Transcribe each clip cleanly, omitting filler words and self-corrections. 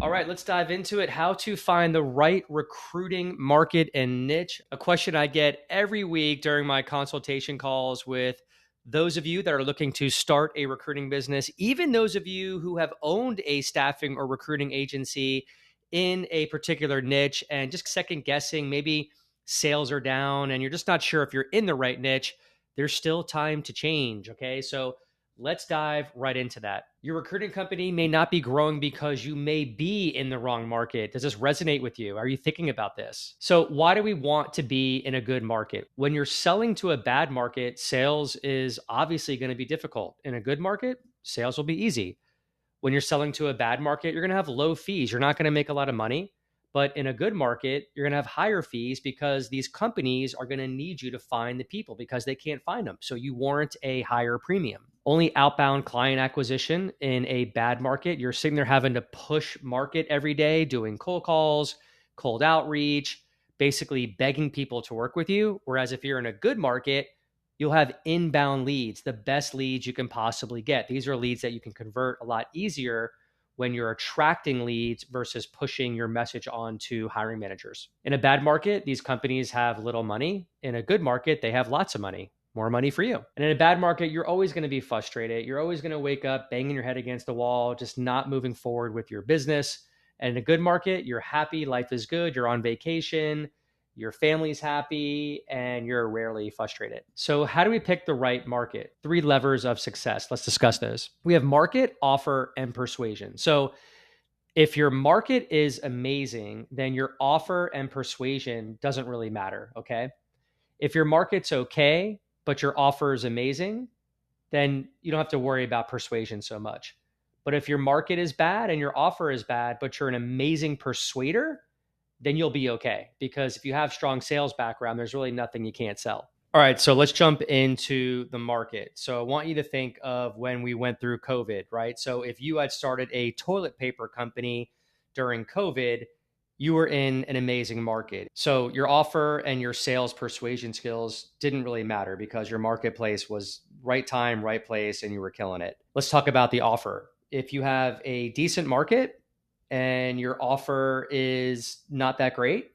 All right, let's dive into it. How to find the right recruiting market and niche. A question I get every week during my consultation calls with those of you that are looking to start a recruiting business, even those of you who have owned a staffing or recruiting agency in a particular niche and just second guessing, maybe sales are down and you're just not sure if you're in the right niche. There's still time to change. Okay. So let's dive right into that. Your recruiting company may not be growing because you may be in the wrong market. Does this resonate with you? Are you thinking about this? So, why do we want to be in a good market? When you're selling to a bad market, sales is obviously going to be difficult. In a good market, sales will be easy. When you're selling to a bad market, you're going to have low fees. You're not going to make a lot of money. But in a good market, you're going to have higher fees because these companies are going to need you to find the people because they can't find them. So you warrant a higher premium. Only outbound client acquisition in a bad market. You're sitting there having to push market every day, doing cold calls, cold outreach, basically begging people to work with you. Whereas if you're in a good market, you'll have inbound leads, the best leads you can possibly get. These are leads that you can convert a lot easier when you're attracting leads versus pushing your message on to hiring managers. In a bad market, these companies have little money. In a good market, they have lots of money, more money for you. And in a bad market, you're always going to be frustrated. You're always going to wake up banging your head against the wall, just not moving forward with your business. And in a good market, you're happy, life is good, you're on vacation, your family's happy, and you're rarely frustrated. So, how do we pick the right market? 3 levers of success. Let's discuss those. We have market, offer, and persuasion. So, if your market is amazing, then your offer and persuasion doesn't really matter. Okay. If your market's okay, but your offer is amazing, then you don't have to worry about persuasion so much. But if your market is bad and your offer is bad, but you're an amazing persuader, then you'll be okay. Because if you have strong sales background, there's really nothing you can't sell. All right, so let's jump into the market. So I want you to think of when we went through COVID, right? So if you had started a toilet paper company during COVID, you were in an amazing market. So your offer and your sales persuasion skills didn't really matter because your marketplace was right time, right place, and you were killing it. Let's talk about the offer. If you have a decent market and your offer is not that great,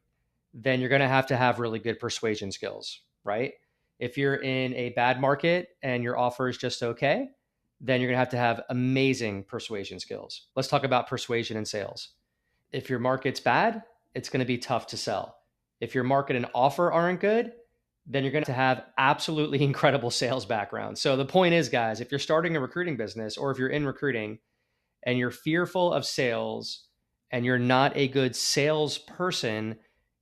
then you're going to have really good persuasion skills, right? If you're in a bad market and your offer is just okay, then you're going to have amazing persuasion skills. Let's talk about persuasion and sales. If your market's bad, it's going to be tough to sell. If your market and offer aren't good, then you're going to have absolutely incredible sales background. So the point is, guys, if you're starting a recruiting business or if you're in recruiting and you're fearful of sales and you're not a good salesperson,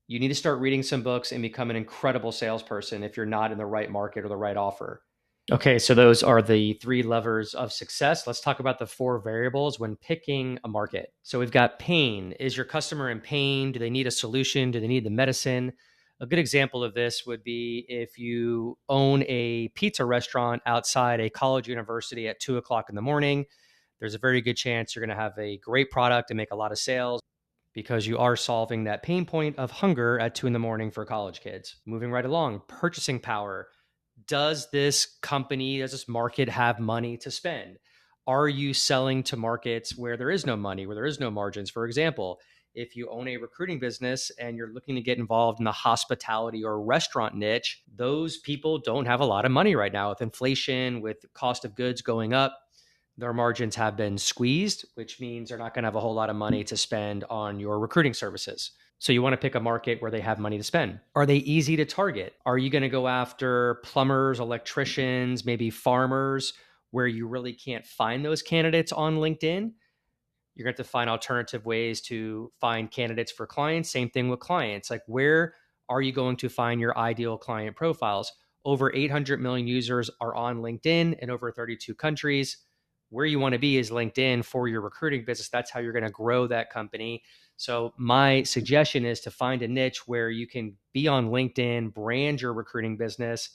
you need to start reading some books and become an incredible salesperson if you're not in the right market or the right offer. Okay, so those are the 3 levers of success. Let's talk about the 4 variables when picking a market. So we've got pain. Is your customer in pain? Do they need a solution? Do they need the medicine? A good example of this would be if you own a pizza restaurant outside a college university at 2 o'clock in the morning. There's a very good chance you're going to have a great product and make a lot of sales because you are solving that pain point of hunger at 2 in the morning for college kids. Moving right along, purchasing power. Does this company, does this market have money to spend? Are you selling to markets where there is no money, where there is no margins? For example, if you own a recruiting business and you're looking to get involved in the hospitality or restaurant niche, those people don't have a lot of money right now with inflation, with cost of goods going up. Their margins have been squeezed, which means they're not going to have a whole lot of money to spend on your recruiting services. So you want to pick a market where they have money to spend. Are they easy to target? Are you going to go after plumbers, electricians, maybe farmers, where you really can't find those candidates on LinkedIn? You're going to have to find alternative ways to find candidates for clients. Same thing with clients. Like, where are you going to find your ideal client profiles? Over 800 million users are on LinkedIn in over 32 countries. Where you want to be is LinkedIn for your recruiting business. That's how you're going to grow that company. So my suggestion is to find a niche where you can be on LinkedIn, brand your recruiting business,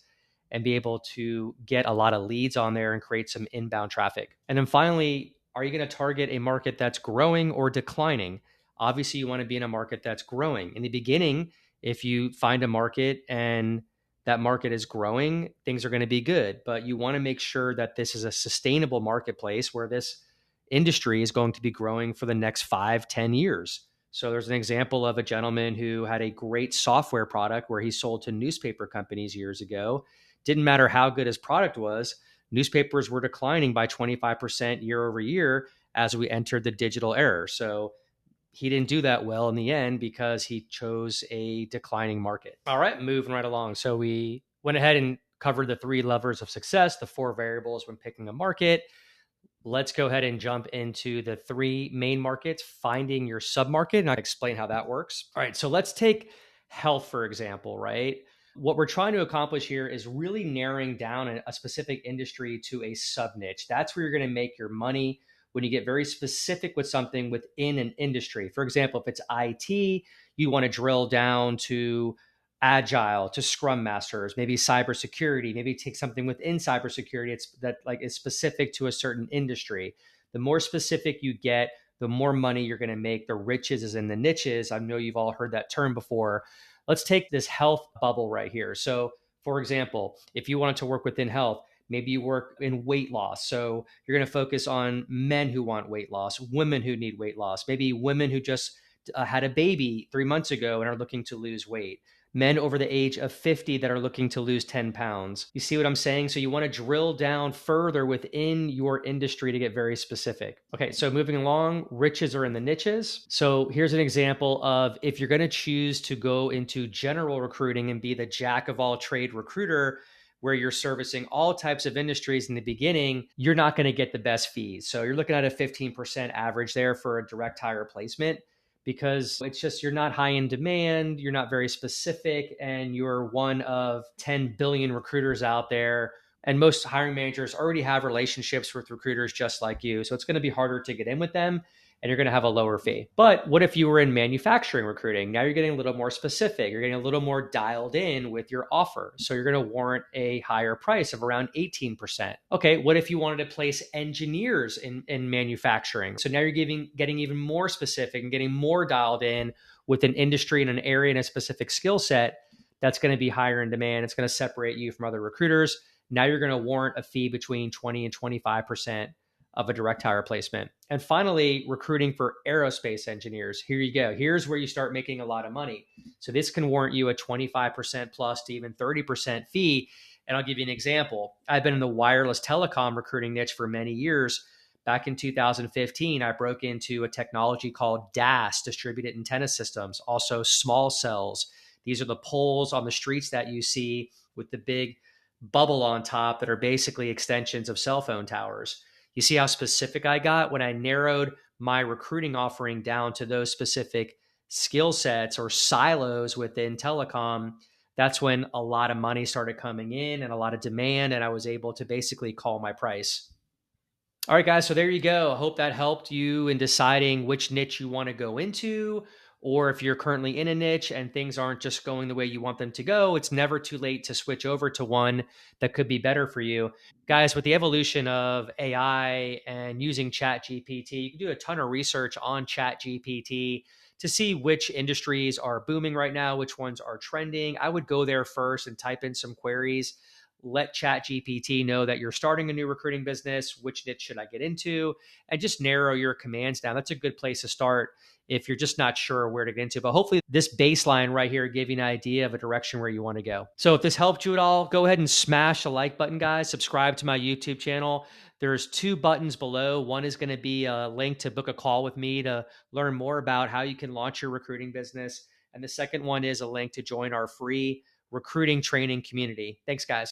and be able to get a lot of leads on there and create some inbound traffic. And then finally, are you going to target a market that's growing or declining? Obviously, you want to be in a market that's growing. In the beginning, if you find a market and that market is growing, things are going to be good. But you want to make sure that this is a sustainable marketplace where this industry is going to be growing for the next 5, 10 years. So there's an example of a gentleman who had a great software product where he sold to newspaper companies years ago. Didn't matter how good his product was, newspapers were declining by 25% year over year as we entered the digital era. So he didn't do that well in the end because he chose a declining market. All right, moving right along. So we went ahead and covered the 3 levers of success, the 4 variables when picking a market. Let's go ahead and jump into the 3 main markets, finding your submarket, and I'll explain how that works. All right, so let's take health, for example, right? What we're trying to accomplish here is really narrowing down a specific industry to a sub niche. That's where you're going to make your money when you get very specific with something within an industry. For example, if it's IT, you want to drill down to agile, to scrum masters, maybe cybersecurity, maybe take something within cybersecurity that like is specific to a certain industry. The more specific you get, the more money you're going to make. The riches is in the niches. I know you've all heard that term before. Let's take this health bubble right here. So, for example, if you wanted to work within health, maybe you work in weight loss. So you're going to focus on men who want weight loss, women who need weight loss, maybe women who just had a baby 3 months ago and are looking to lose weight, men over the age of 50 that are looking to lose 10 pounds. You see what I'm saying? So you want to drill down further within your industry to get very specific. Okay, so moving along, riches are in the niches. So here's an example of if you're going to choose to go into general recruiting and be the jack of all trade recruiter, where you're servicing all types of industries in the beginning, you're not going to get the best fees. So you're looking at a 15% average there for a direct hire placement, because it's just you're not high in demand, you're not very specific, and you're one of 10 billion recruiters out there. And most hiring managers already have relationships with recruiters just like you. So it's going to be harder to get in with them, and you're going to have a lower fee. But what if you were in manufacturing recruiting? Now you're getting a little more specific. You're getting a little more dialed in with your offer. So you're going to warrant a higher price of around 18%. Okay, what if you wanted to place engineers in manufacturing? So now you're getting even more specific and getting more dialed in with an industry and an area and a specific skill set that's going to be higher in demand. It's going to separate you from other recruiters. Now you're going to warrant a fee between 20 and 25% of a direct hire placement. And finally, recruiting for aerospace engineers. Here you go. Here's where you start making a lot of money. So this can warrant you a 25% plus to even 30% fee. And I'll give you an example. I've been in the wireless telecom recruiting niche for many years. Back in 2015, I broke into a technology called DAS, distributed antenna systems, also small cells. These are the poles on the streets that you see with the big bubble on top that are basically extensions of cell phone towers. You see how specific I got when I narrowed my recruiting offering down to those specific skill sets or silos within telecom. That's when a lot of money started coming in and a lot of demand, and I was able to basically call my price. All right, guys, so there you go. I hope that helped you in deciding which niche you want to go into, or if you're currently in a niche and things aren't just going the way you want them to go, it's never too late to switch over to one that could be better for you. Guys, with the evolution of AI and using ChatGPT, you can do a ton of research on ChatGPT to see which industries are booming right now, which ones are trending. I would go there first and type in some queries. Let ChatGPT know that you're starting a new recruiting business. Which niche should I get into? And just narrow your commands down. That's a good place to start if you're just not sure where to get into. But hopefully this baseline right here gave you an idea of a direction where you want to go. So if this helped you at all, go ahead and smash the like button, guys. Subscribe to my YouTube channel. There's 2 buttons below. One is going to be a link to book a call with me to learn more about how you can launch your recruiting business. And the second one is a link to join our free recruiting training community. Thanks, guys.